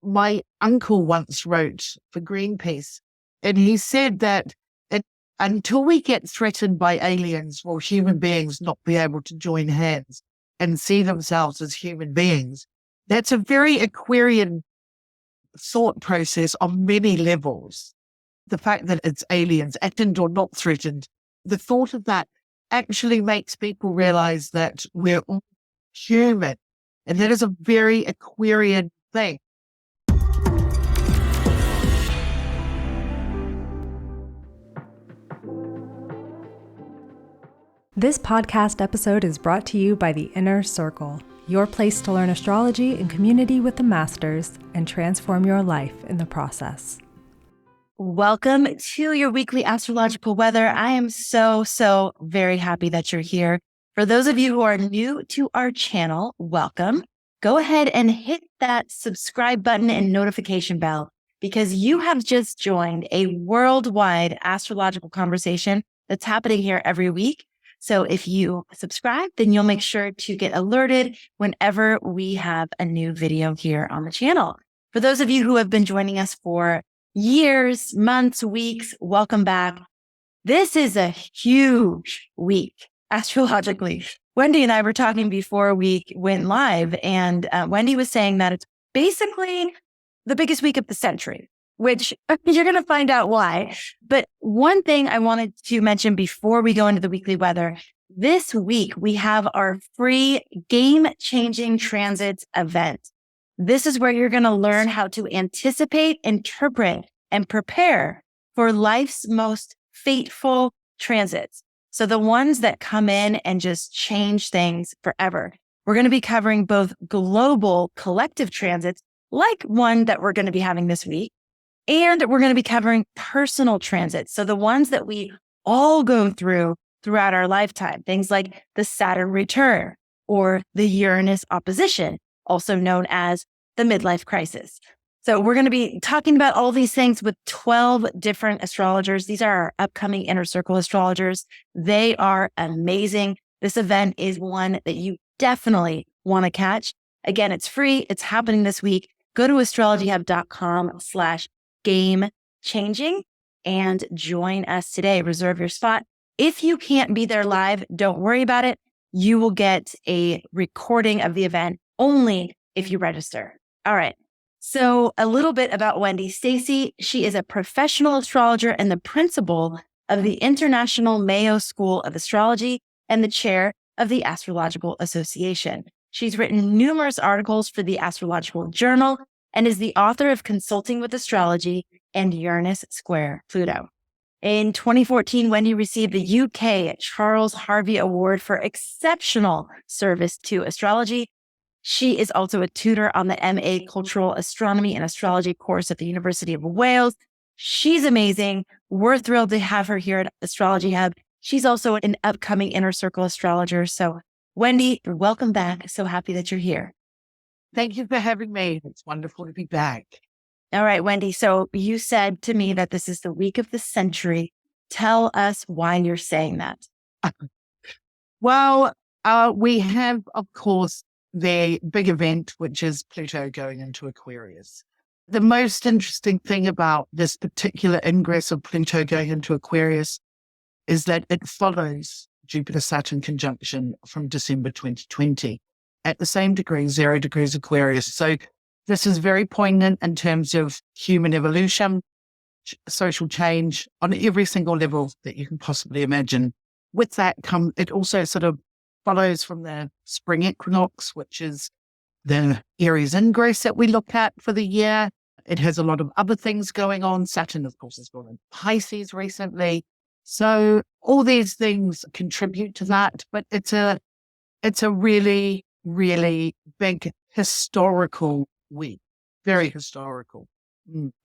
my uncle once wrote for Greenpeace, and he said that until we get threatened by aliens, will human beings not be able to join hands and see themselves as human beings. That's a very Aquarian thought process on many levels. The fact that it's aliens, threatened or not threatened, the thought of that actually makes people realize that we're all human. And that is a very Aquarian thing. This podcast episode is brought to you by The Inner Circle, your place to learn astrology in community with the masters and transform your life in the process. Welcome to your weekly astrological weather. I am so very happy that you're here. For those of you who are new to our channel, welcome. Go ahead and hit that subscribe button and notification bell because you have just joined a worldwide astrological conversation that's happening here every week. So if you subscribe, then you'll make sure to get alerted whenever we have a new video here on the channel. For those of you who have been joining us for years, months, weeks, welcome back. This is a huge week astrologically. Wendy and I were talking before we went live, and Wendy was saying that it's basically the biggest week of the century, which you're going to find out why. But one thing I wanted to mention before we go into the weekly weather, this week we have our free game-changing transits event. This is where you're going to learn how to anticipate, interpret, and prepare for life's most fateful transits. So the ones that come in and just change things forever. We're going to be covering both global collective transits, like one that we're going to be having this week, and we're going to be covering personal transits. So the ones that we all go through throughout our lifetime, things like the Saturn return or the Uranus opposition, also known as the midlife crisis. So we're going to be talking about all these things with 12 different astrologers. These are our upcoming Inner Circle astrologers. They are amazing. This event is one that you definitely want to catch. Again, it's free. It's happening this week. Go to astrologyhub.com/game changing and join us today. Reserve your spot. If you can't be there live, don't worry about it. You will get a recording of the event only if you register. All right. So a little bit about Wendy Stacey. She is a professional astrologer and the principal of the International Mayo School of Astrology and the chair of the Astrological Association. She's written numerous articles for the Astrological Journal and is the author of Consulting with Astrology and Uranus Square Pluto. In 2014, Wendy received the UK Charles Harvey Award for exceptional service to astrology. She is also a tutor on the MA Cultural Astronomy and Astrology course at the University of Wales. She's amazing. We're thrilled to have her here at Astrology Hub. She's also an upcoming Inner Circle astrologer. So Wendy, welcome back. So happy that you're here. Thank you for having me. It's wonderful to be back. All right, Wendy. So you said to me that this is the week of the century. Tell us why you're saying that. Well, we have, of course, the big event, which is Pluto going into Aquarius. The most interesting thing about this particular ingress of Pluto going into Aquarius is that it follows Jupiter-Saturn conjunction from December 2020 at the same degree, 0 degrees Aquarius. So this is very poignant in terms of human evolution, social change on every single level that you can possibly imagine. With that it also sort of follows from the Spring Equinox, which is the Aries ingress that we look at for the year. It has a lot of other things going on. Saturn, of course, has gone in Pisces recently. So all these things contribute to that, but it's a really, really big historical week, very historical.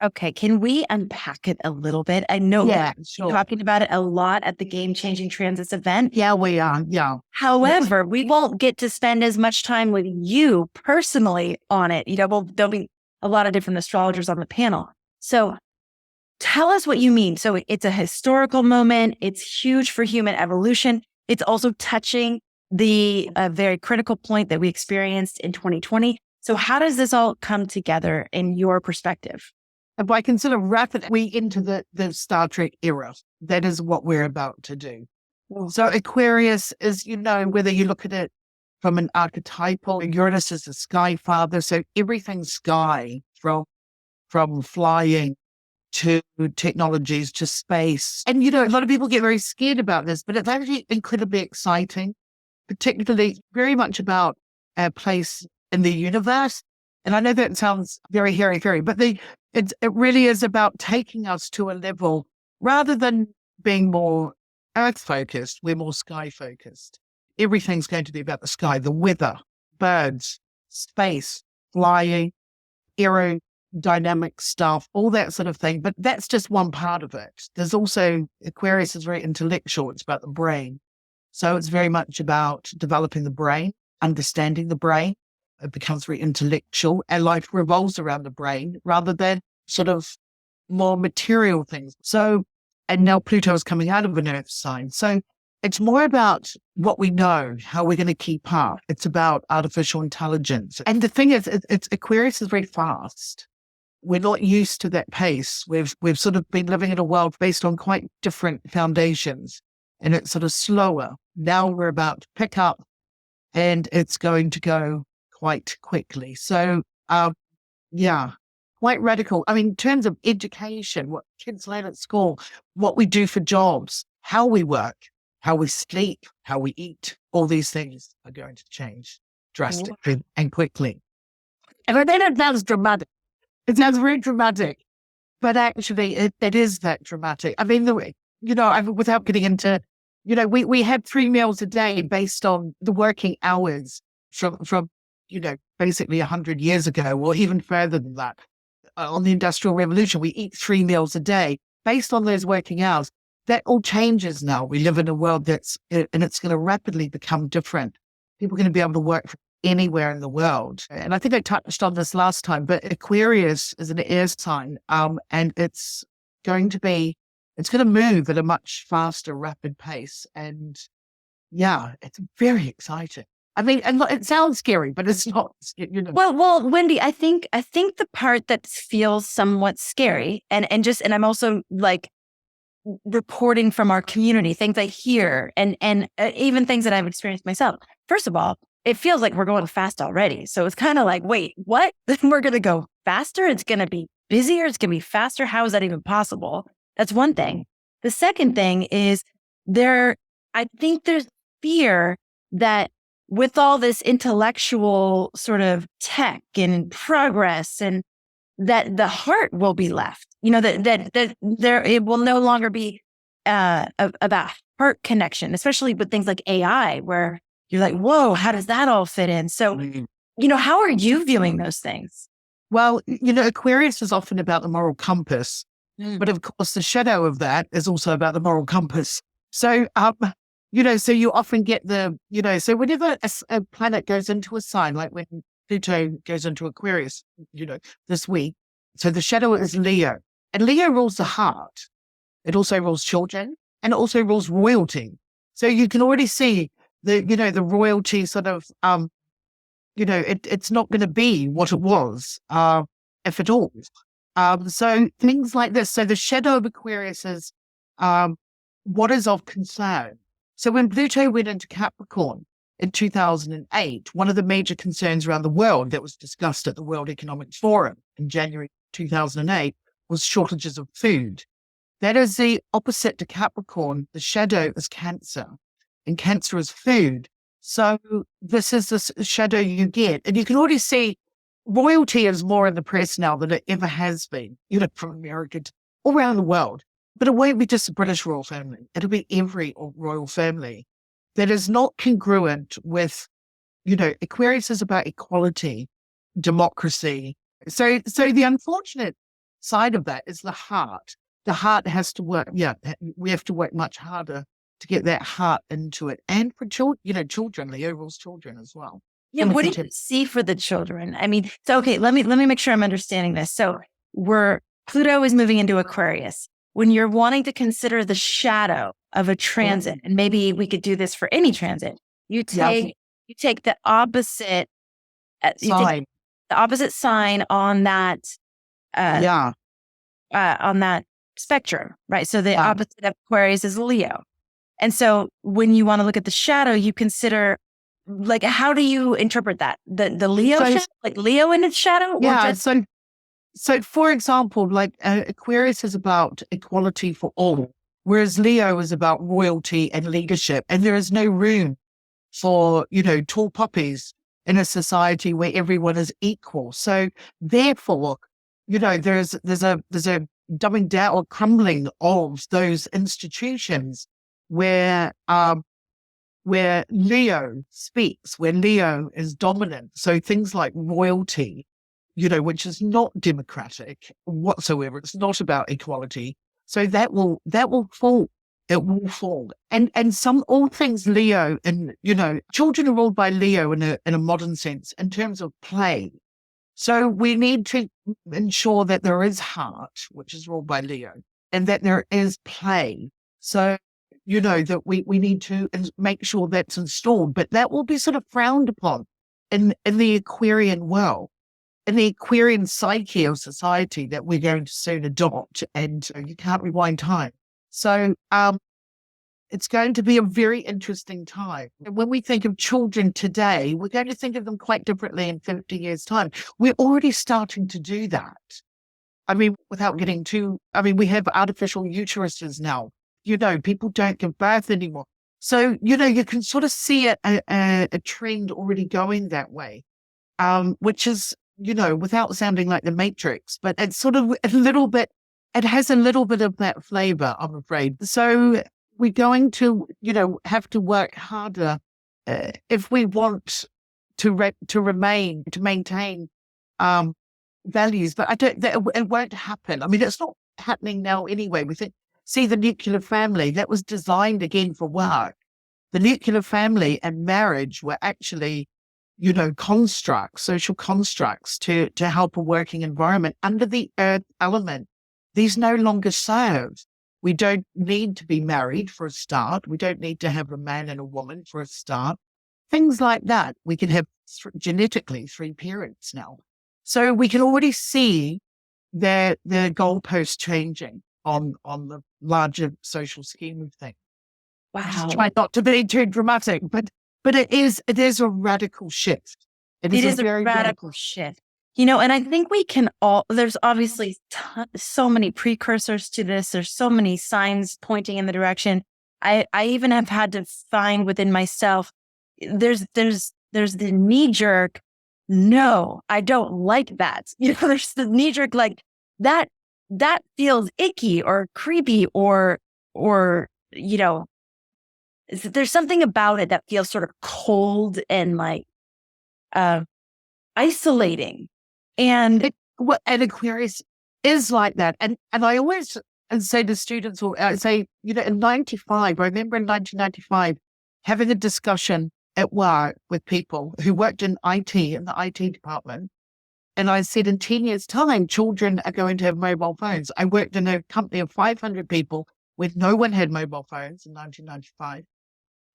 Okay. Can we unpack it a little bit? I know we're talking about it a lot at the Game Changing Transits event. Yeah, we are. Yeah. However, we won't get to spend as much time with you personally on it. There'll be a lot of different astrologers on the panel. So tell us what you mean. So it's a historical moment. It's huge for human evolution. It's also touching the very critical point that we experienced in 2020. So how does this all come together in your perspective? And by consider rapid, we enter the Star Trek era. That is what we're about to do. So Aquarius is, whether you look at it from an archetypal, Uranus is the sky father. So everything sky, from flying to technologies to space. And, a lot of people get very scared about this, but it's actually incredibly exciting, particularly very much about our place in the universe. And I know that sounds very hairy, but it really is about taking us to a level rather than being more Earth focused, we're more sky focused. Everything's going to be about the sky, the weather, birds, space, flying, aerodynamic stuff, all that sort of thing. But that's just one part of it. There's also, Aquarius is very intellectual. It's about the brain. So it's very much about developing the brain, understanding the brain. It becomes very intellectual, and life revolves around the brain rather than sort of more material things. So, and now Pluto is coming out of an Earth sign. So it's more about what we know, how we're going to keep up. It's about artificial intelligence. And the thing is, it's Aquarius is very fast. We're not used to that pace. We've sort of been living in a world based on quite different foundations, and it's sort of slower. Now we're about to pick up, and it's going to go quite quickly. So, quite radical. I mean, in terms of education, what kids learn at school, what we do for jobs, how we work, how we sleep, how we eat, all these things are going to change drastically and quickly. And I know that sounds dramatic. It sounds very dramatic, but actually it is that dramatic. I mean, without getting into, we had 3 meals a day based on the working hours from basically 100 years ago, or even further than that. On the Industrial Revolution, we eat 3 meals a day based on those working hours. That all changes now. We live in a world and it's going to rapidly become different. People are going to be able to work from anywhere in the world. And I think I touched on this last time, but Aquarius is an air sign, and it's going to move at a much faster, rapid pace. And it's very exciting. I mean, and it sounds scary, but it's not, Well, Wendy, I think the part that feels somewhat scary, and I'm also like reporting from our community, things I hear, and even things that I've experienced myself. First of all, it feels like we're going fast already. So it's kind of like, wait, what? We're going to go faster? It's going to be busier? It's going to be faster? How is that even possible? That's one thing. The second thing is I think there's fear that with all this intellectual sort of tech and progress, and that the heart will be left, that there, it will no longer be about heart connection, especially with things like AI, where you're like, whoa, how does that all fit in? So, how are you viewing those things? Well, Aquarius is often about the moral compass, but of course the shadow of that is also about the moral compass. So, so you often get so whenever a planet goes into a sign, like when Pluto goes into Aquarius, this week, so the shadow is Leo, and Leo rules the heart. It also rules children, and it also rules royalty. So you can already see the royalty sort of, it's not going to be what it was, if at all. So things like this. So the shadow of Aquarius is what is of concern. So when Pluto went into Capricorn in 2008, one of the major concerns around the world that was discussed at the World Economic Forum in January 2008 was shortages of food. That is the opposite to Capricorn. The shadow is Cancer, and Cancer is food. So this is the shadow you get. And you can already see royalty is more in the press now than it ever has been, from America to all around the world. But it won't be just the British royal family. It'll be every royal family that is not congruent with, Aquarius is about equality, democracy. So the unfortunate side of that is the heart. The heart has to work. We have to work much harder to get that heart into it. And for children, Leo rules children as well. Yeah. What do you see for the children? I mean, so, okay, let me make sure I'm understanding this. So Pluto is moving into Aquarius. When you're wanting to consider the shadow of a transit, and maybe we could do this for any transit, you take the opposite side. the opposite sign on that, on that spectrum, right? So the opposite of Aquarius is Leo. And so when you want to look at the shadow, you consider, like, how do you interpret that? The Leo shadow, like Leo in its shadow? Yeah. So for example, like Aquarius is about equality for all, whereas Leo is about royalty and leadership. And there is no room for, tall poppies in a society where everyone is equal. So therefore, there's a dumbing down or crumbling of those institutions where Leo speaks, where Leo is dominant. So things like royalty, which is not democratic whatsoever. It's not about equality. So that will fall. It will fall. And all things Leo, and, children are ruled by Leo in a modern sense in terms of play. So we need to ensure that there is heart, which is ruled by Leo, and that there is play. So, that we need to make sure that's installed, but that will be sort of frowned upon in the Aquarian world, in the Aquarian psyche of society that we're going to soon adopt, and you can't rewind time. So it's going to be a very interesting time. And when we think of children today, we're going to think of them quite differently in 50 years' time. We're already starting to do that. I mean, without getting too, we have artificial uteruses now. People don't give birth anymore. So, you can sort of see a trend already going that way, which is, without sounding like the Matrix, but it's sort of it has a little bit of that flavor, I'm afraid. So we're going to, have to work harder if we want to maintain values. But it won't happen. It's not happening now anyway. See the nuclear family, that was designed again for work. The nuclear family and marriage were actually, constructs, social constructs to help a working environment. Under the earth element, these no longer serve. We don't need to be married for a start. We don't need to have a man and a woman for a start. Things like that. We can have genetically 3 parents now. So we can already see the goalposts changing on the larger social scheme of things. Wow. Try not to be too dramatic, but it is a radical shift. It is a very radical shift. And I think we can there's obviously so many precursors to this. There's so many signs pointing in the direction. I even have had to find within myself, there's the knee jerk, no, I don't like that. There's the knee jerk, like that feels icky or creepy or, there's something about it that feels sort of cold and like, isolating. And Aquarius is like that. And I always say to students, or I say, in 95, I remember in 1995, having a discussion at work with people who worked in IT, in the IT department. And I said, in 10 years' time, children are going to have mobile phones. I worked in a company of 500 people where no one had mobile phones in 1995.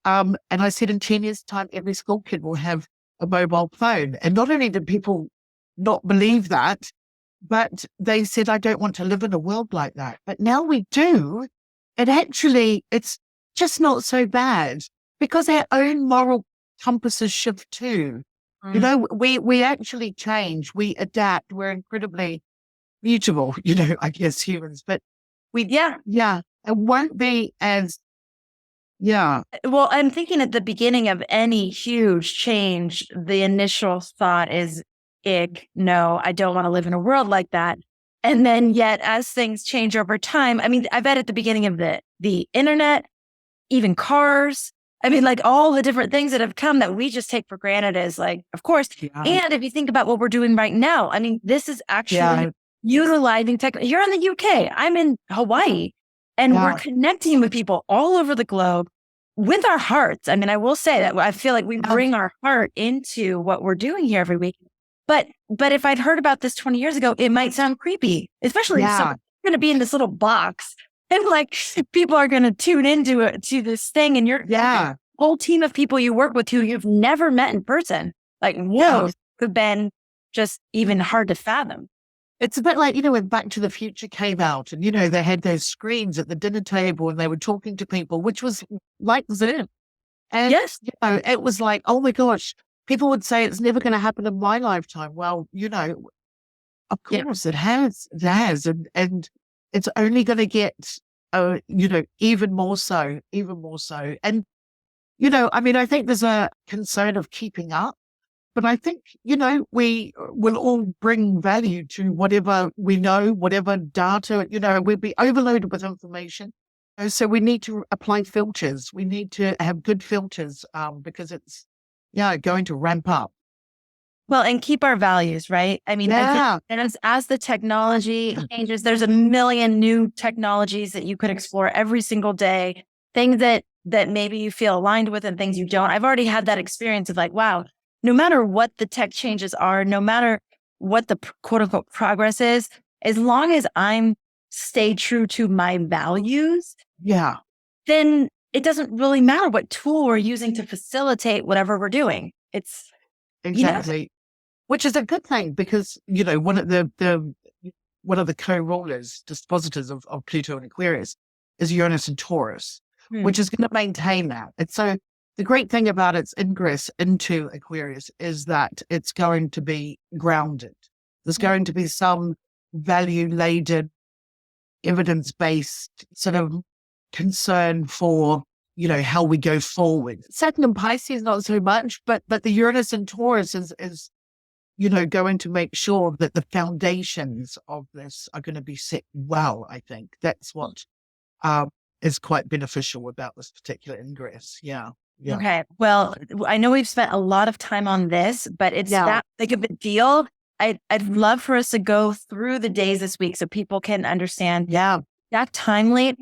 And I said, in 10 years' time, every school kid will have a mobile phone. And not only did people not believe that, but they said, I don't want to live in a world like that. But now we do. And actually, it's just not so bad because our own moral compasses shift too. We actually change, we adapt, we're incredibly mutable, I guess humans, but it won't be as, Well, I'm thinking at the beginning of any huge change, the initial thought is, no, I don't want to live in a world like that. And then yet as things change over time, I bet at the beginning of the internet, even cars, like all the different things that have come that we just take for granted is like, of course. Yeah. And if you think about what we're doing right now, this is actually utilizing tech. You're in the UK, I'm in Hawaii, and we're connecting with people all over the globe with our hearts. I will say that I feel like we bring our heart into what we're doing here every week. But if I'd heard about this 20 years ago, it might sound creepy, especially if someone's going to be in this little box and like people are going to tune into to this thing, and you're a whole team of people you work with who you've never met in person. Like, whoa, could have been just even hard to fathom. It's a bit like, when Back to the Future came out and, they had those screens at the dinner table and they were talking to people, which was like Zoom. And, Yes. it was like, oh my gosh, people would say it's never going to happen in my lifetime. Well, of course it has. It has. And it's only going to get, even more so. And, I think there's a concern of keeping up. But I think, we will all bring value to whatever we know, whatever data, we'll be overloaded with information. So we need to apply filters. We need to have good filters because it's, going to ramp up. Well, and keep our values, right? I mean, and as the technology changes, there's a million new technologies that you could explore every single day, things that maybe you feel aligned with and things you don't. I've already had that experience of like, wow, no matter what the tech changes are, no matter what the quote unquote progress is, as long as I'm stay true to my values, then it doesn't really matter what tool we're using to facilitate whatever we're doing. It's exactly, which is a good thing because, one of the co-rulers, dispositors of Pluto and Aquarius is Uranus and Taurus, which is going to maintain that. And so the great thing about its ingress into Aquarius is that it's going to be grounded. There's going to be some value-laden, evidence-based sort of concern for, how we go forward. Saturn and Pisces, not so much, but the Uranus and Taurus is going to make sure that the foundations of this are going to be set well, I think. That's what is quite beneficial about this particular ingress. Yeah. Okay. Well, I know we've spent a lot of time on this, but it's that big of a deal. I'd love for us to go through the days this week so people can understand that timeline.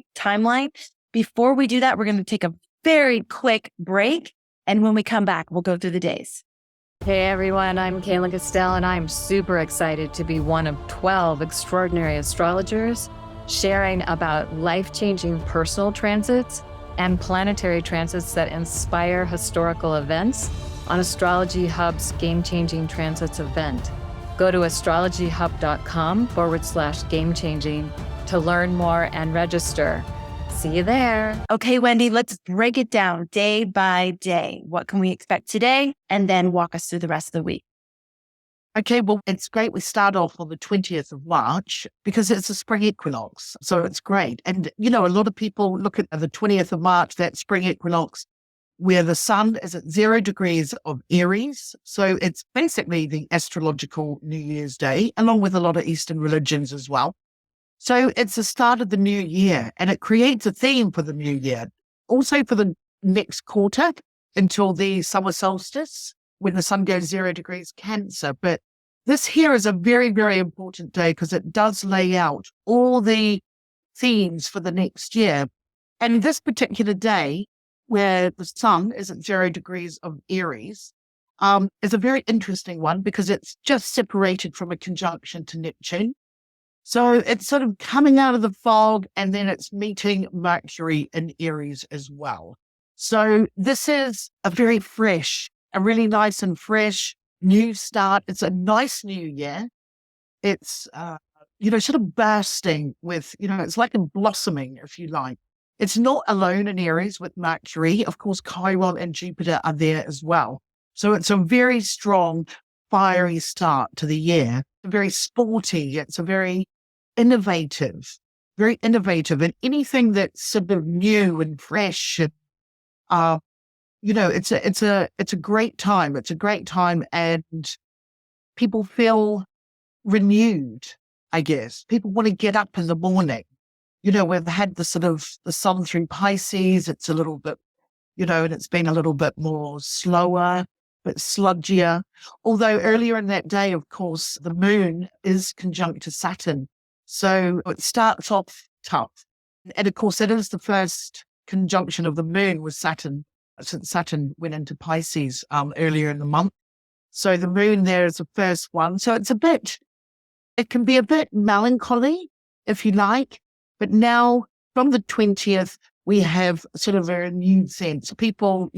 Before we do that, we're going to take a very quick break. And when we come back, we'll go through the days. Hey everyone, I'm Kayla Castell, and I'm super excited to be one of 12 extraordinary astrologers sharing about life-changing personal transits and planetary transits that inspire historical events on Astrology Hub's Game-Changing Transits event. Go to astrologyhub.com/game-changing to learn more and register. See you there. Okay, Wendy, let's break it down day by day. What can we expect today? And then walk us through the rest of the week. Okay, well, it's great. We start off on the 20th of March because it's a spring equinox. So it's great. And, a lot of people look at the 20th of March, that spring equinox, where the sun is at 0 degrees of Aries. So it's basically the astrological New Year's Day, along with a lot of Eastern religions as well. So it's the start of the new year and it creates a theme for the new year. Also for the next quarter until the summer solstice, when the sun goes 0 degrees Cancer. But this here is a very, very important day because it does lay out all the themes for the next year. And this particular day, where the sun is at 0 degrees of Aries, is a very interesting one because it's just separated from a conjunction to Neptune. So it's sort of coming out of the fog and then it's meeting Mercury in Aries as well. So this is a very fresh, a really nice and fresh new start. It's a nice new year. It's, sort of bursting with, it's like a blossoming, if you like. It's not alone in Aries with Mercury. Of course, Chiron and Jupiter are there as well. So it's a very strong, fiery start to the year. Very sporty. It's a very innovative, and anything that's sort of new and fresh. And, it's a great time. It's a great time, and people feel renewed. I guess people want to get up in the morning. We've had the sun through Pisces. It's a little bit, and it's been a little bit more slower, but sludgier. Although earlier in that day, of course, the moon is conjunct to Saturn. So it starts off tough. And of course, it is the first conjunction of the moon with Saturn, since Saturn went into Pisces earlier in the month. So the moon there is the first one. So it can be a bit melancholy, if you like. But now from the 20th, we have sort of a renewed sense. People,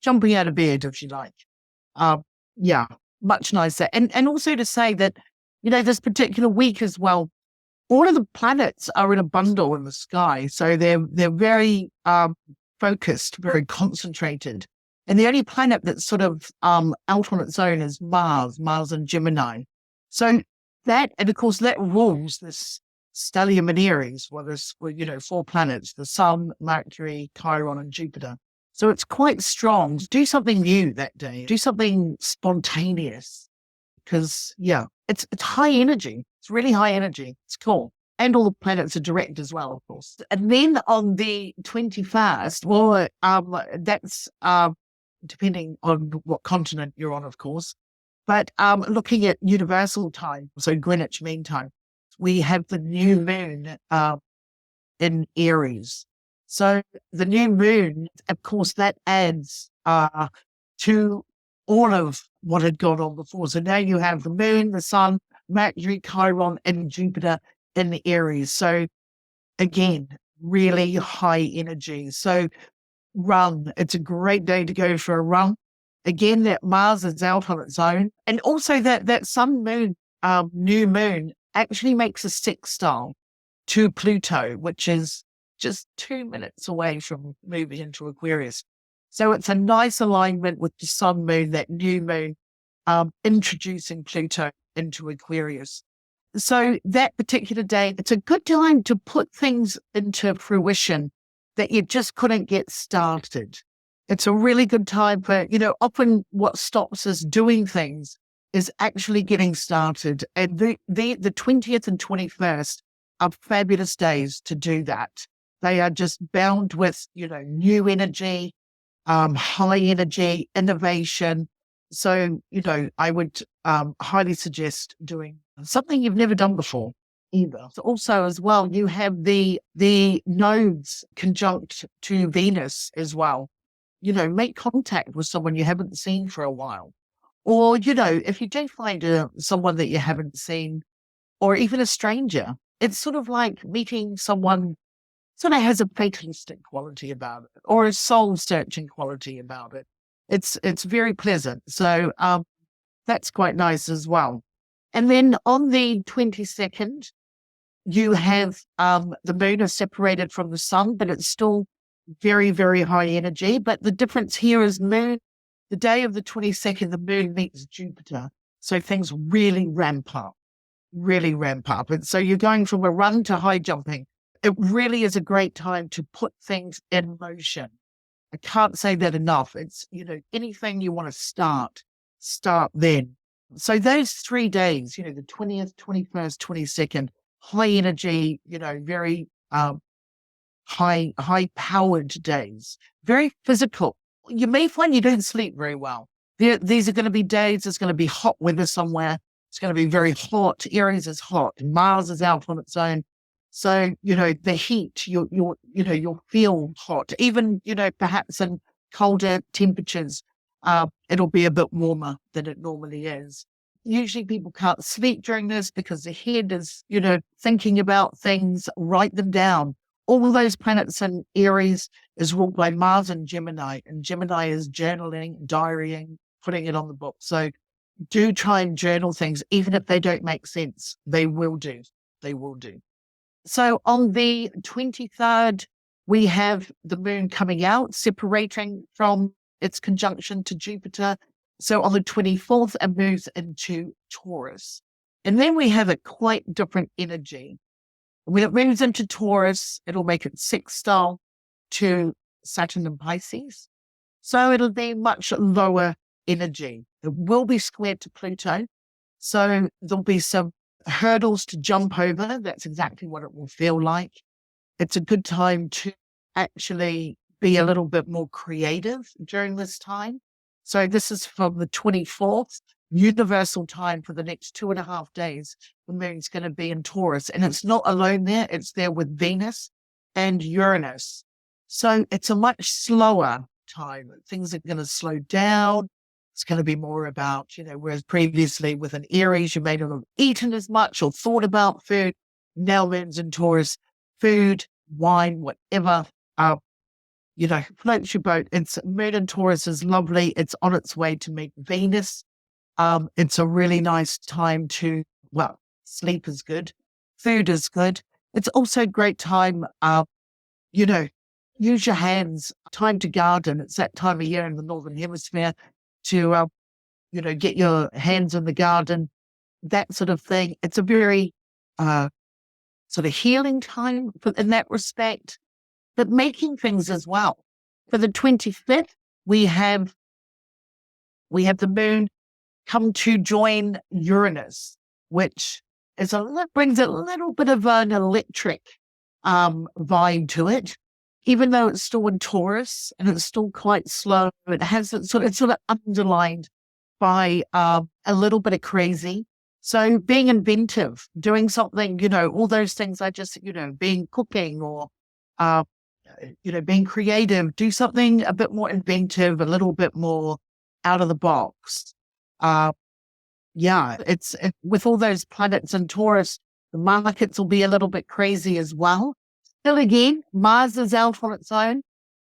jumping out of bed, if you like. much nicer. And also to say that, this particular week as well, all of the planets are in a bundle in the sky. So they're very focused, very concentrated. And the only planet that's sort of out on its own is Mars and Gemini. So that, and of course, that rules this stellium in Aries. Well, there's, 4 planets, the Sun, Mercury, Chiron, and Jupiter. So it's quite strong. Do something new that day. Do something spontaneous. Because, it's high energy. It's really high energy. It's cool. And all the planets are direct as well, of course. And then on the 21st, well, that's depending on what continent you're on, of course. But looking at universal time, so Greenwich Mean Time, we have the new moon in Aries. So the new moon, of course, that adds to all of what had gone on before. So now you have the moon, the sun, Mercury, Chiron, and Jupiter in the Aries. So again, really high energy. So run. It's a great day to go for a run. Again, that Mars is out on its own. And also that sun moon, new moon actually makes a sextile to Pluto, which is just 2 minutes away from moving into Aquarius. So it's a nice alignment with the sun moon, that new moon, introducing Pluto into Aquarius. So that particular day, it's a good time to put things into fruition that you just couldn't get started. It's a really good time for, often what stops us doing things is actually getting started. And the 20th and 21st are fabulous days to do that. They are just bound with, new energy, high energy, innovation. So, I would highly suggest doing something you've never done before either. So also as well, you have the nodes conjunct to Venus as well. Make contact with someone you haven't seen for a while. Or, if you do find someone that you haven't seen, or even a stranger, it's sort of like meeting someone sort of has a fatalistic quality about it, or a soul-searching quality about it. It's very pleasant. So that's quite nice as well. And then on the 22nd, you have the moon is separated from the sun, but it's still very, very high energy. But the difference here is moon, the day of the 22nd, the moon meets Jupiter. So things really ramp up. And so you're going from a run to high jumping. It really is a great time to put things in motion. I can't say that enough. It's, anything you want to start then. So those 3 days, the 20th, 21st, 22nd, high energy, very high powered days, very physical. You may find you don't sleep very well. These are going to be days, it's going to be hot weather somewhere. It's going to be very hot. Aries is hot. Mars is out on its own. So, the heat, you'll feel hot. Even, perhaps in colder temperatures, it'll be a bit warmer than it normally is. Usually people can't sleep during this because the head is, thinking about things, write them down. All of those planets in Aries is ruled by Mars and Gemini is journaling, diarying, putting it on the book. So do try and journal things, even if they don't make sense. They will do. So on the 23rd, we have the moon coming out, separating from its conjunction to Jupiter. So on the 24th, it moves into Taurus. And then we have a quite different energy. When it moves into Taurus, it'll make it sextile to Saturn and Pisces. So it'll be much lower energy. It will be squared to Pluto. So there'll be some hurdles to jump over. That's exactly what it will feel like. It's a good time to actually be a little bit more creative during this time. So this is from the 24th, universal time for the next 2.5 days. The moon's going to be in Taurus, and it's not alone there. It's there with Venus and Uranus. So it's a much slower time. Things are going to slow down. It's going to be more about, whereas previously with an Aries, you may not have eaten as much or thought about food. Now moon's in Taurus, food, wine, whatever, floats your boat. It's moon in Taurus is lovely. It's on its way to meet Venus It's a really nice time to, well, sleep is good. Food is good. It's also a great time, you know, use your hands, time to garden. It's that time of year in the Northern Hemisphere to, get your hands in the garden, that sort of thing. It's a very sort of healing time in that respect, but making things as well. For the 25th, we have the moon come to join Uranus, which brings a little bit of an electric vibe to it, even though it's still in Taurus and it's still quite slow. It's sort of underlined by a little bit of crazy. So being inventive, doing something, all those things I just, being cooking or, being creative, do something a bit more inventive, a little bit more out of the box. With all those planets in Taurus, the markets will be a little bit crazy as well. Still again, Mars is out on its own.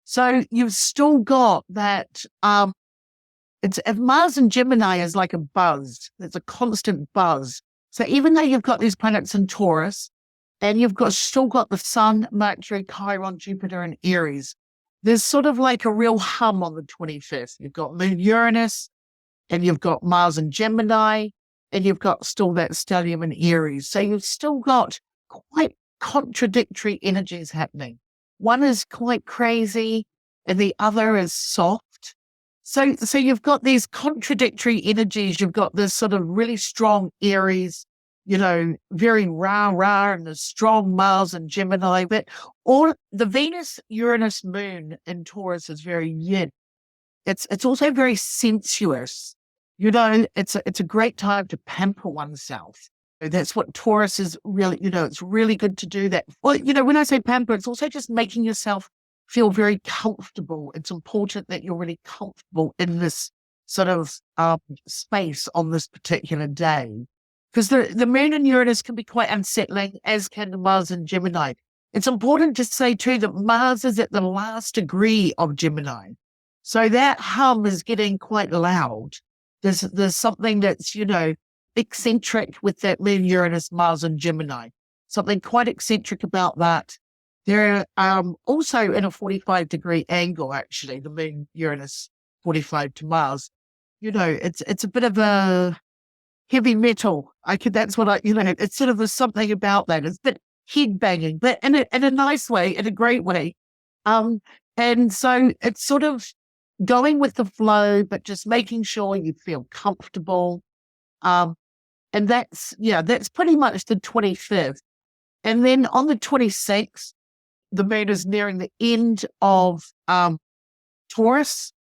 So you've still got that, if Mars and Gemini is like a buzz, there's a constant buzz. So even though you've got these planets in Taurus, and you've still got the Sun, Mercury, Chiron, Jupiter, and Aries, there's sort of like a real hum on the 25th. You've got Moon Uranus, and you've got Mars and Gemini, and you've got still that stellium in Aries. So you've still got quite contradictory energies happening. One is quite crazy, and the other is soft. So you've got these contradictory energies. You've got this sort of really strong Aries, very rah, and the strong Mars and Gemini. But all the Venus, Uranus, Moon in Taurus is very yin. It's also very sensuous. It's a great time to pamper oneself. That's what Taurus is really, it's really good to do that. Well, when I say pamper, it's also just making yourself feel very comfortable. It's important that you're really comfortable in this sort of space on this particular day. Because the Moon and Uranus can be quite unsettling, as can the Mars and Gemini. It's important to say too that Mars is at the last degree of Gemini. So that hum is getting quite loud. There's something that's, eccentric with that Moon, Uranus, Mars and Gemini. Something quite eccentric about that. They're also in a 45-degree angle, actually, the Moon, Uranus, 45 to Mars. It's a bit of a heavy metal. That's what it's sort of there's something about that. It's a bit head banging, but in a nice way, in a great way. And so it's sort of going with the flow, but just making sure you feel comfortable. And that's pretty much the 25th. And then on the 26th, the moon is nearing the end of Taurus.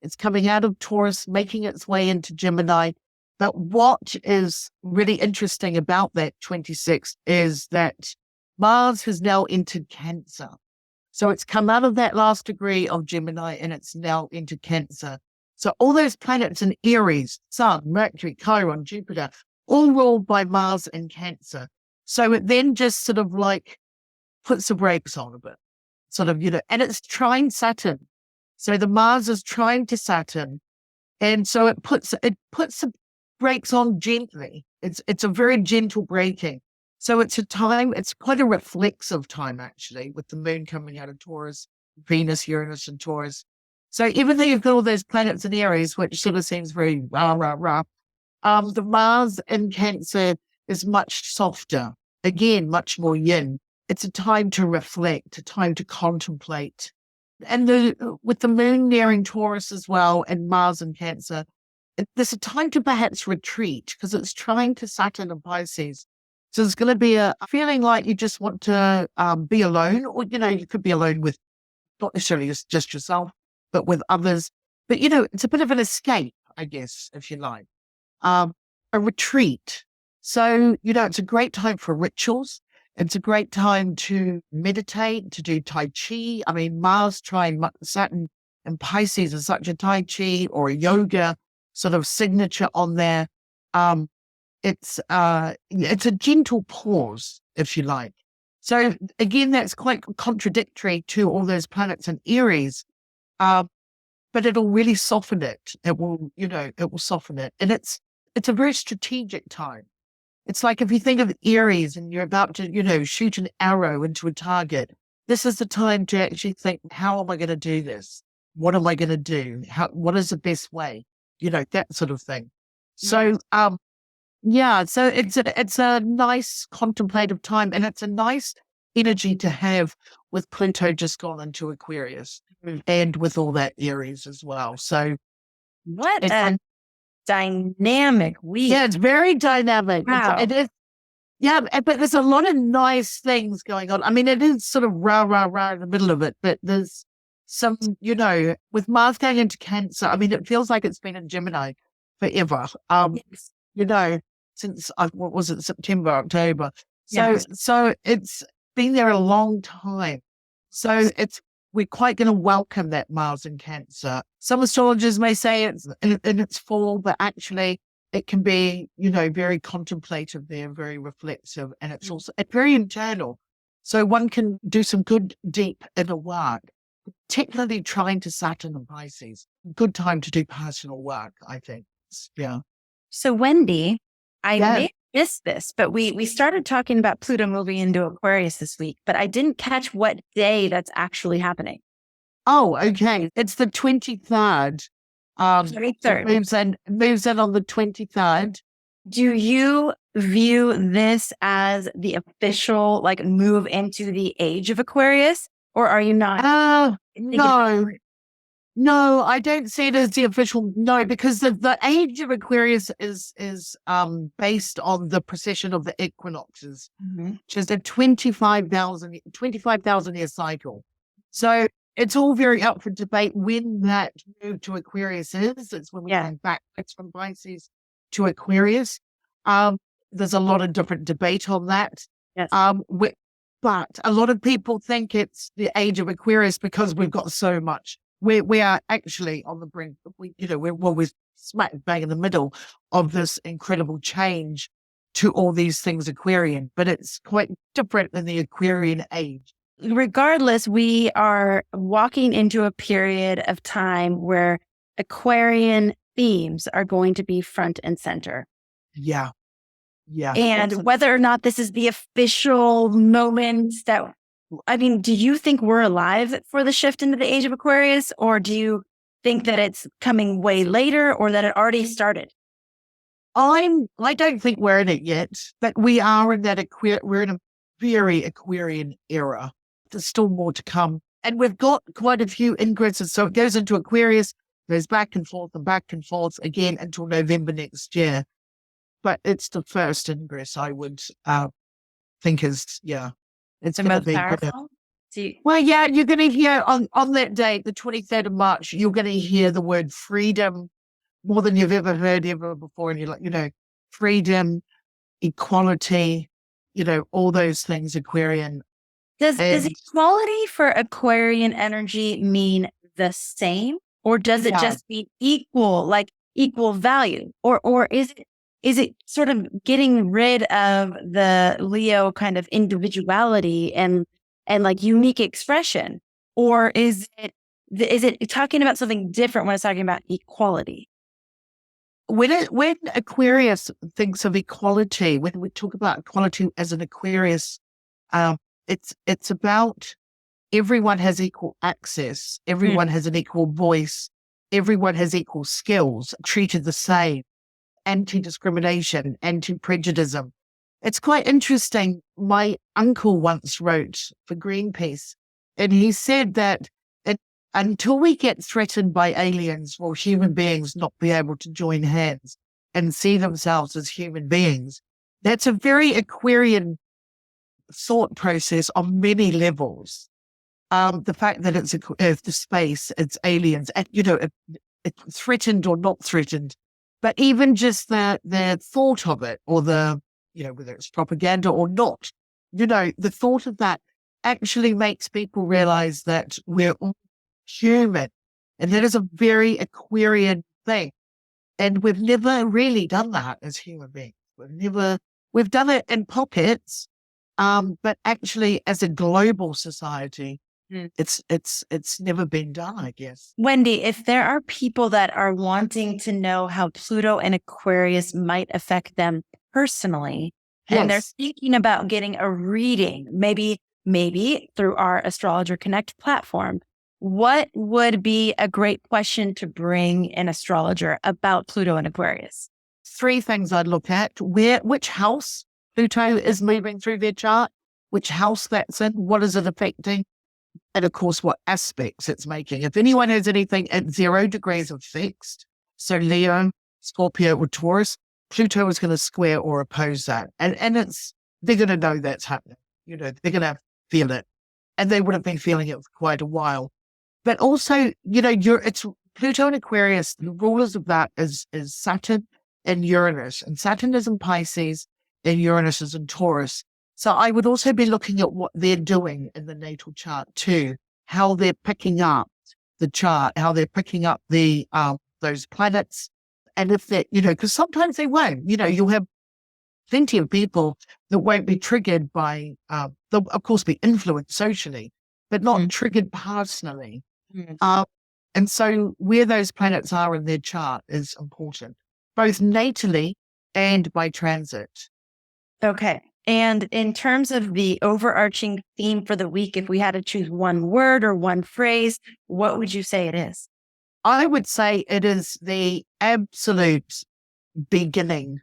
It's coming out of Taurus, making its way into Gemini. But what is really interesting about that 26th is that Mars has now entered Cancer. So it's come out of that last degree of Gemini and it's now into Cancer. So all those planets in Aries, Sun, Mercury, Chiron, Jupiter, all ruled by Mars in Cancer. So it then just sort of like puts the brakes on a bit, and it's trine Saturn. So the Mars is trine to Saturn. And so it puts the brakes on gently. It's a very gentle braking. So it's quite a reflexive time, actually, with the moon coming out of Taurus, Venus, Uranus, and Taurus. So even though you've got all those planets in Aries, which sort of seems very rah, the Mars in Cancer is much softer. Again, much more yin. It's a time to reflect, a time to contemplate. And with the moon nearing Taurus as well and Mars in Cancer, there's a time to perhaps retreat because it's trying to Saturn and Pisces. So there's going to be a feeling like you just want to be alone, or, you could be alone with not necessarily just yourself, but with others. But, it's a bit of an escape, I guess, if you like, a retreat. So, it's a great time for rituals. It's a great time to meditate, to do Tai Chi. I mean, Mars trine Saturn and Pisces is such a Tai Chi or a yoga sort of signature on there. It's a gentle pause, if you like. So again, that's quite contradictory to all those planets in Aries. But but it'll really soften it. It will, it will soften it. And it's a very strategic time. It's like if you think of Aries and you're about to, shoot an arrow into a target, this is the time to actually think, how am I going to do this? What am I going to do? What is the best way? That sort of thing. So, so it's a nice contemplative time, and it's a nice energy to have with Pluto just gone into Aquarius and with all that Aries as well. So what a dynamic week. Yeah, it's very dynamic. Wow. It is. Yeah, but there's a lot of nice things going on. I mean, it is sort of rah, rah, rah in the middle of it, but there's some, with Mars going into Cancer, I mean, it feels like it's been in Gemini forever. Since, what was it, September, October. So it's been there a long time. So we're quite going to welcome that Mars in Cancer. Some astrologers may say it's in its fall, but actually it can be, very contemplative there, very reflexive, and it's also very internal. So one can do some good, deep inner work, particularly trying to Saturn and Pisces. Good time to do personal work, I think. Yeah. So Wendy, I may have missed this, but we started talking about Pluto moving into Aquarius this week, but I didn't catch what day that's actually happening. Oh, okay. It's the 23rd. 23rd. It moves in on the 23rd. Do you view this as the official move into the age of Aquarius, or are you not? No, I don't see it as the official. No, because the age of Aquarius is based on the precession of the equinoxes, which is a 25,000 year cycle. So it's all very up for debate when that move to Aquarius is. It's when we go backwards from Pisces to Aquarius. There's a lot of different debate on that. Yes. But a lot of people think it's the age of Aquarius because we've got so much. We are actually on the brink. We're smack bang in the middle of this incredible change to all these things Aquarian, but it's quite different than the Aquarian age. Regardless, we are walking into a period of time where Aquarian themes are going to be front and center. Yeah. And whether or not this is the official moment do you think we're alive for the shift into the age of Aquarius, or do you think that it's coming way later, or that it already started? I don't think we're in it yet, but we are in that we're in a very Aquarian era. There's still more to come. And we've got quite a few ingresses. So it goes into Aquarius, goes back and forth again until November next year. But it's the first ingress I would think is, it's the going to most be powerful. Well, you're going to hear on that date, the 23rd of March, you're going to hear the word freedom more than you've ever heard ever before. And you're like, freedom, equality, all those things Aquarian. Does equality for Aquarian energy mean the same, or does it just mean equal, equal value, or is it sort of getting rid of the Leo kind of individuality and unique expression, or is it talking about something different when it's talking about equality? When Aquarius thinks of equality, when we talk about equality as an Aquarius, it's about everyone has equal access, everyone has an equal voice, everyone has equal skills, treated the same, anti-discrimination, anti-prejudice. It's quite interesting. My uncle once wrote for Greenpeace, and he said that until we get threatened by aliens, will human beings not be able to join hands and see themselves as human beings. That's a very Aquarian thought process on many levels. The fact that it's the space, it's aliens, and it's threatened or not threatened, but even just the thought of it, or whether it's propaganda or not, the thought of that actually makes people realize that we're all human, and that is a very Aquarian thing. And we've never really done that as human beings. We've done it in pockets. But actually, as a global society, Mm. It's never been done, I guess. Wendy, if there are people that are wanting to know how Pluto and Aquarius might affect them personally, and they're Yes. thinking about getting a reading, maybe through our Astrologer Connect platform, what would be a great question to bring an astrologer about Pluto and Aquarius? 3 things I'd look at: which house Pluto is moving through their chart, which house that's in, what is it affecting, and of course, what aspects it's making. If anyone has anything at 0 degrees of fixed, so Leo, Scorpio, or Taurus, Pluto is going to square or oppose that. And they're going to know that's happening. They're going to feel it. And they would have been feeling it for quite a while. But also, it's Pluto and Aquarius, the rulers of that is Saturn and Uranus. And Saturn is in Pisces and Uranus is in Taurus. So I would also be looking at what they're doing in the natal chart too, how they're picking up the chart, how they're picking up the those planets. And if that, because sometimes they won't, you'll have plenty of people that won't be triggered by, they'll of course be influenced socially, but not triggered personally. And so where those planets are in their chart is important, both natally and by transit. Okay. And in terms of the overarching theme for the week, if we had to choose one word or one phrase, what would you say it is? I would say it is the absolute beginning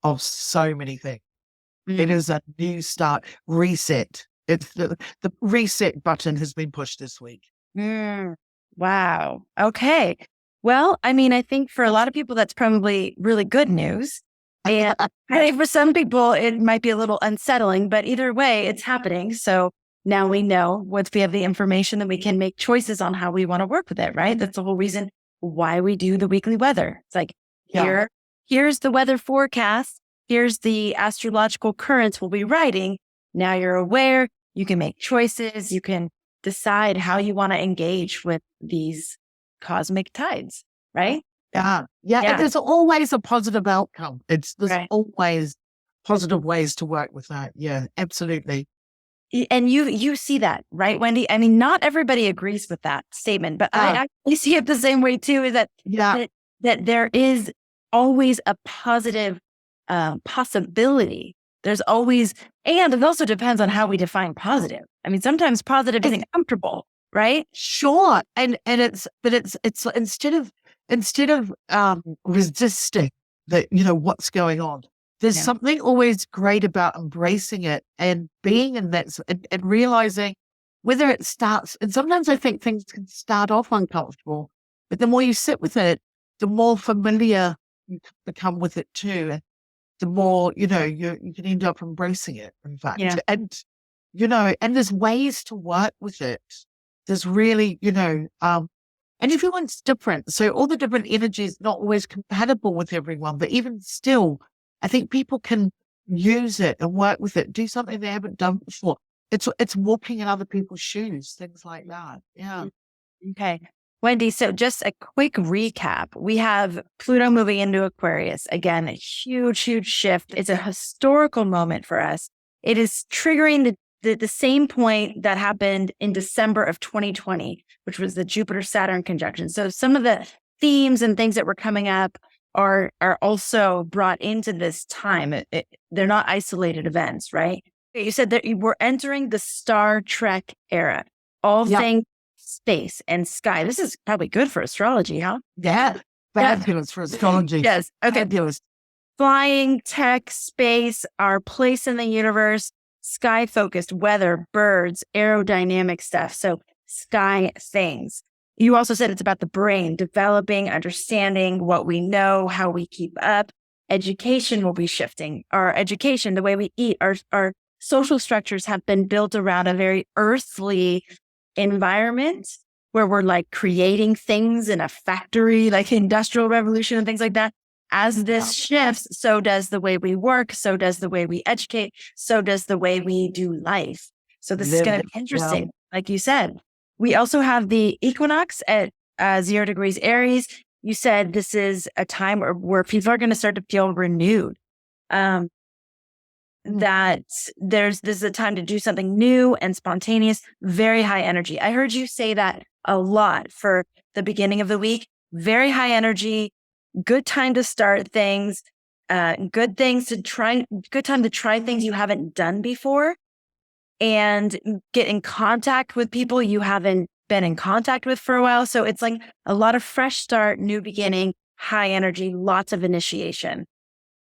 of so many things. It is a new start, reset. It's the reset button has been pushed this week. Wow. Okay. Well, I think for a lot of people, that's probably really good news. And I think for some people, it might be a little unsettling, but either way, it's happening. So now we know, once we have the information, that we can make choices on how we want to work with it, right? That's the whole reason why we do the weekly weather. It's like, here's the weather forecast. Here's the astrological currents we'll be writing. Now you're aware, you can make choices. You can decide how you want to engage with these cosmic tides, right? Yeah. And there's always a positive outcome. There's always positive ways to work with that. Yeah, absolutely. And you see that, right, Wendy? Not everybody agrees with that statement, but I actually see it the same way too, is that there is always a positive possibility. There's always, and it also depends on how we define positive. Sometimes positive isn't comfortable, right? Sure. And it's instead of resisting that, what's going on, there's something always great about embracing it and being in that and realizing whether it starts. And sometimes I think things can start off uncomfortable, but the more you sit with it, the more familiar you become with it too. And the more, you can end up embracing it, in fact. And, and there's ways to work with it. There's really, and everyone's different. So all the different energies not always compatible with everyone, but even still, I think people can use it and work with it, do something they haven't done before. It's walking in other people's shoes, things like that. Yeah. Okay. Wendy, so just a quick recap. We have Pluto moving into Aquarius. Again, a huge, huge shift. It's a historical moment for us. It is triggering the same point that happened in December of 2020, which was the Jupiter-Saturn conjunction. So some of the themes and things that were coming up are also brought into this time. They're not isolated events, right? You said that we're entering the Star Trek era. All things space and sky. This is probably good for astrology, huh? Yeah. Fabulous for astrology. Yes. Okay. Fabulous. Flying, tech, space, our place in the universe, sky-focused, weather, birds, aerodynamic stuff. So sky things. You also said it's about the brain, developing, understanding what we know, how we keep up. Education will be shifting. Our education, the way we eat, our social structures have been built around a very earthly environment where we're like creating things in a factory, like industrial revolution and things like that. As this shifts, so does the way we work, so does the way we educate, so does the way we do life. So this is going to be interesting. Like you said, we also have the equinox at 0 degrees Aries. You said this is a time where people are going to start to feel renewed. that this is a time to do something new and spontaneous, very high energy. I heard you say that a lot for the beginning of the week. Very high energy, good time to start things, good time to try things you haven't done before and get in contact with people you haven't been in contact with for a while. So it's like a lot of fresh start, new beginning, high energy, lots of initiation.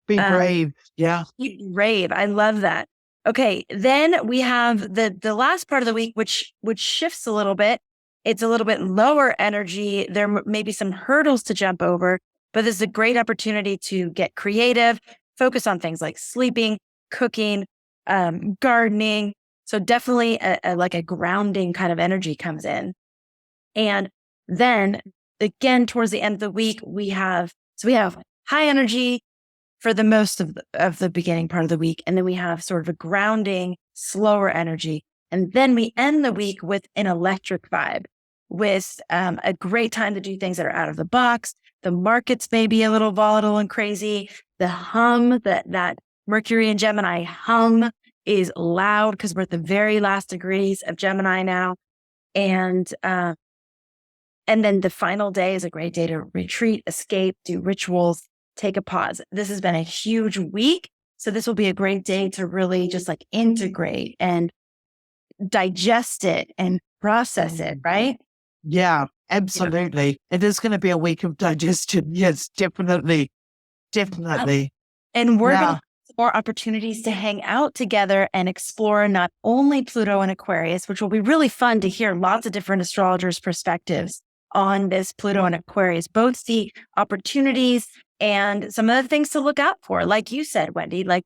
Be brave. Yeah. Brave. I love that. Okay. Then we have the last part of the week, which shifts a little bit. It's a little bit lower energy. There may be some hurdles to jump over, but this is a great opportunity to get creative, focus on things like sleeping, cooking, gardening. So definitely like a grounding kind of energy comes in. And then again, towards the end of the week, we have high energy for the most of the beginning part of the week. And then we have sort of a grounding, slower energy. And then we end the week with an electric vibe, with a great time to do things that are out of the box. The markets may be a little volatile and crazy. The hum, that Mercury and Gemini hum is loud because we're at the very last degrees of Gemini now. And then the final day is a great day to retreat, escape, do rituals, take a pause. This has been a huge week. So this will be a great day to really just like integrate and digest it and process it, right? Yeah, absolutely. It is going to be a week of digestion. Yes, definitely. Definitely. And we're going to have more opportunities to hang out together and explore not only Pluto and Aquarius, which will be really fun to hear lots of different astrologers' perspectives on this Pluto and Aquarius, both the opportunities and some of the things to look out for. Like you said, Wendy, like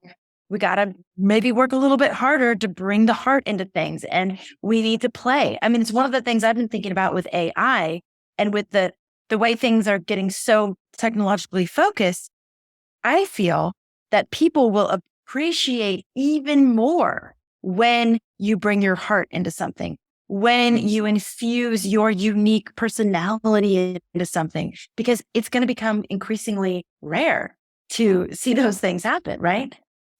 we got to maybe work a little bit harder to bring the heart into things, and we need to play. I mean, it's one of the things I've been thinking about with AI and with the way things are getting so technologically focused. I feel that people will appreciate even more when you bring your heart into something, when you infuse your unique personality into something, because it's going to become increasingly rare to see those things happen, right?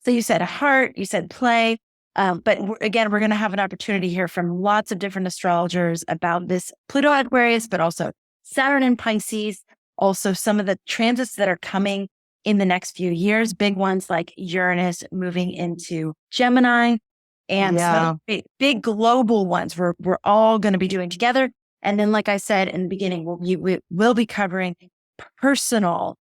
So you said heart, you said play, but again, we're going to have an opportunity here from lots of different astrologers about this Pluto and Aquarius, but also Saturn and Pisces, also some of the transits that are coming in the next few years, big ones like Uranus moving into Gemini, and some big global ones we're all going to be doing together. And then, like I said in the beginning, we will be covering personal,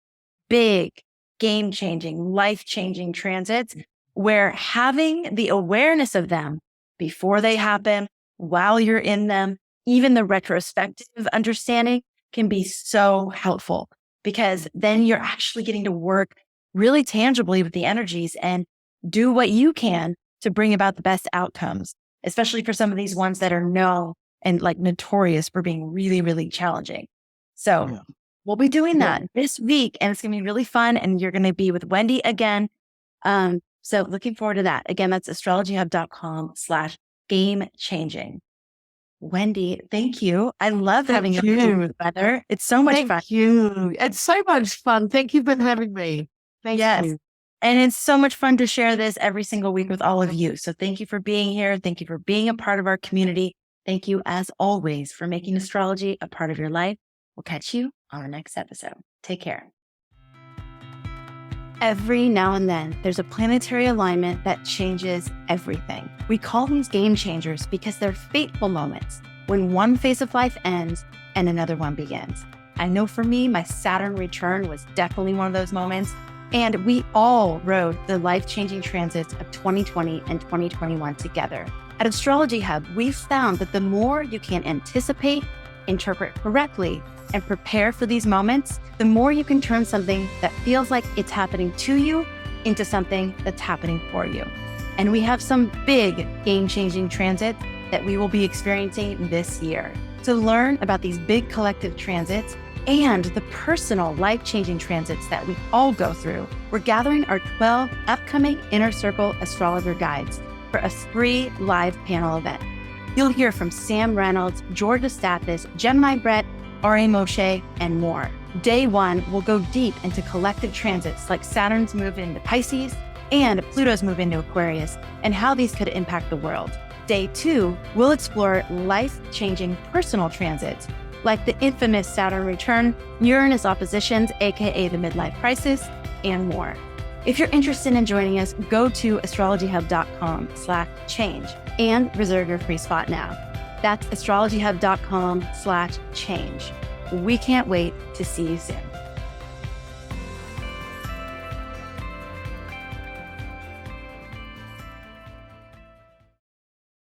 big, game-changing, life-changing transits where having the awareness of them before they happen, while you're in them, even the retrospective understanding can be so helpful, because then you're actually getting to work really tangibly with the energies and do what you can to bring about the best outcomes, especially for some of these ones that are known and like notorious for being really, really challenging. So we'll be doing that this week, and it's going to be really fun. And you're going to be with Wendy again. So looking forward to that. Again, that's astrologyhub.com/game-changing. Wendy, thank you. I love having you with the weather. It's so much fun. Thank you. It's so much fun. Thank you for having me. Thank you. And it's so much fun to share this every single week with all of you. So thank you for being here. Thank you for being a part of our community. Thank you, as always, for making astrology a part of your life. We'll catch you on the next episode. Take care. Every now and then, there's a planetary alignment that changes everything. We call these game changers because they're fateful moments when one phase of life ends and another one begins. I know for me, my Saturn return was definitely one of those moments. And we all rode the life-changing transits of 2020 and 2021 together. At Astrology Hub, we've found that the more you can anticipate, interpret correctly, and prepare for these moments, the more you can turn something that feels like it's happening to you into something that's happening for you. And we have some big game-changing transits that we will be experiencing this year. To learn about these big collective transits and the personal life-changing transits that we all go through, we're gathering our 12 upcoming Inner Circle Astrologer Guides for a free live panel event. You'll hear from Sam Reynolds, Georgia Stathis, Gemini Brett, R.A. Moshe, and more. Day one, we'll go deep into collective transits like Saturn's move into Pisces, and Pluto's move into Aquarius and how these could impact the world. Day 2, we'll explore life-changing personal transits like the infamous Saturn return, Uranus oppositions, aka the midlife crisis, and more. If you're interested in joining us, go to astrologyhub.com/change and reserve your free spot now. That's astrologyhub.com/change. We can't wait to see you soon.